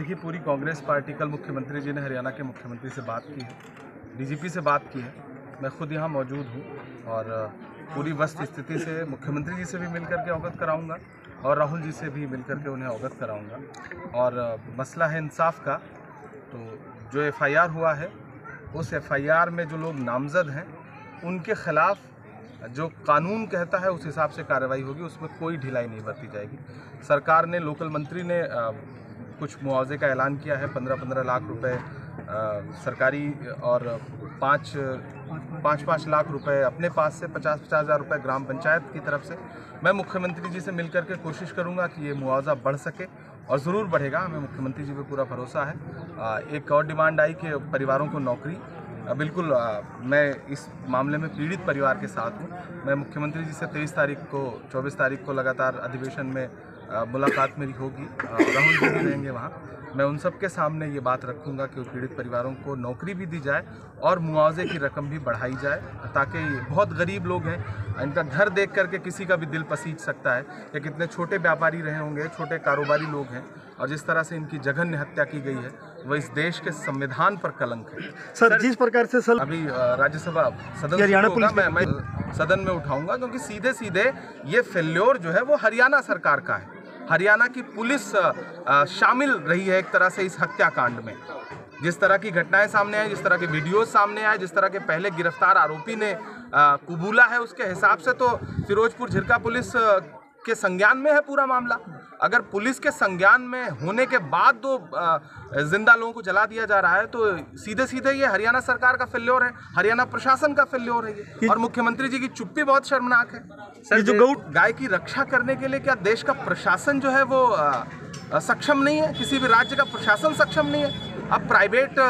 देखिए, पूरी कांग्रेस पार्टी, कल मुख्यमंत्री जी ने हरियाणा के मुख्यमंत्री से बात की है, डीजीपी से बात की है। मैं खुद यहाँ मौजूद हूँ और पूरी वस्त स्थिति से मुख्यमंत्री जी से भी मिलकर के अवगत कराऊंगा और राहुल जी से भी मिलकर के उन्हें अवगत कराऊंगा। और मसला है इंसाफ का, तो जो एफआईआर हुआ है उस एफआईआर में जो लोग नामजद हैं उनके खिलाफ जो कानून कहता है उस हिसाब से कार्रवाई होगी, उसमें कोई ढिलाई नहीं बरती जाएगी। सरकार ने, लोकल मंत्री ने कुछ मुआवजे का ऐलान किया है, 15-15 लाख रुपए सरकारी और 5-5 लाख रुपए अपने पास से, 50-50 हज़ार रुपये ग्राम पंचायत की तरफ से। मैं मुख्यमंत्री जी से मिलकर के कोशिश करूंगा कि ये मुआवजा बढ़ सके और ज़रूर बढ़ेगा, हमें मुख्यमंत्री जी पे पूरा भरोसा है। एक और डिमांड आई कि परिवारों को नौकरी, बिल्कुल मैं इस मामले में पीड़ित परिवार के साथ हूँ। मैं मुख्यमंत्री जी से 23 तारीख को, 24 तारीख को लगातार अधिवेशन में मुलाकात मेरी होगी, राहुल जी भी रहेंगे वहाँ। मैं उन सब के सामने ये बात रखूँगा कि पीड़ित परिवारों को नौकरी भी दी जाए और मुआवजे की रकम भी बढ़ाई जाए, ताकि बहुत गरीब लोग हैं, इनका घर देख करके किसी का भी दिल पसीज सकता है कि कितने छोटे व्यापारी रहे होंगे, छोटे कारोबारी लोग हैं, और जिस तरह से इनकी जघन्य हत्या की गई है वह इस देश के संविधान पर कलंक है। सर, जिस प्रकार से सर अभी राज्यसभा सदन मैं सदन में उठाऊंगा, क्योंकि सीधे सीधे ये फेल्योर जो है वो हरियाणा सरकार का है। हरियाणा की पुलिस शामिल रही है एक तरह से इस हत्याकांड में। जिस तरह की घटनाएं सामने आई, जिस तरह के वीडियोस सामने आए, जिस तरह के पहले गिरफ्तार आरोपी ने कबूला है, उसके हिसाब से तो फिरोजपुर झिरका पुलिस के संज्ञान में है पूरा मामला। अगर पुलिस के संज्ञान में होने के बाद दो जिंदा लोगों को जला दिया जा रहा है, तो सीधे सीधे ये हरियाणा सरकार का फेल्योर है, हरियाणा प्रशासन का फेल्योर है ये। और मुख्यमंत्री जी की चुप्पी बहुत शर्मनाक है। सर, जो गाय की रक्षा करने के लिए क्या देश का प्रशासन जो है वो सक्षम नहीं है? किसी भी राज्य का प्रशासन सक्षम नहीं है? अब प्राइवेट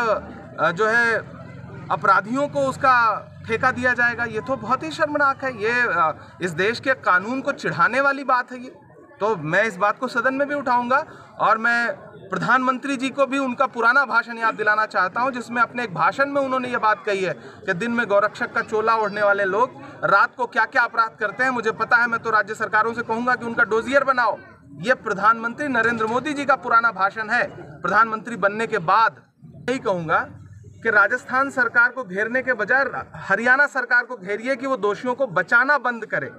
जो है अपराधियों को उसका ठेका दिया जाएगा, ये तो बहुत ही शर्मनाक है। ये इस देश के कानून को चिढ़ाने वाली बात है ये। तो मैं इस बात को सदन में भी उठाऊंगा और मैं प्रधानमंत्री जी को भी उनका पुराना भाषण याद दिलाना चाहता हूं, जिसमें अपने एक भाषण में उन्होंने ये बात कही है कि दिन में गौरक्षक का चोला ओढ़ने वाले लोग रात को क्या क्या अपराध करते हैं मुझे पता है। मैं तो राज्य सरकारों से कहूंगा कि उनका डोजियर बनाओ। ये प्रधानमंत्री नरेंद्र मोदी जी का पुराना भाषण है। प्रधानमंत्री बनने के बाद यही कहूंगा कि राजस्थान सरकार को घेरने के बजाय हरियाणा सरकार को घेरिए कि वो दोषियों को बचाना बंद करे।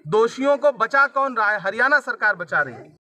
दोषियों को बचा कौन रहा है? हरियाणा सरकार बचा रही है।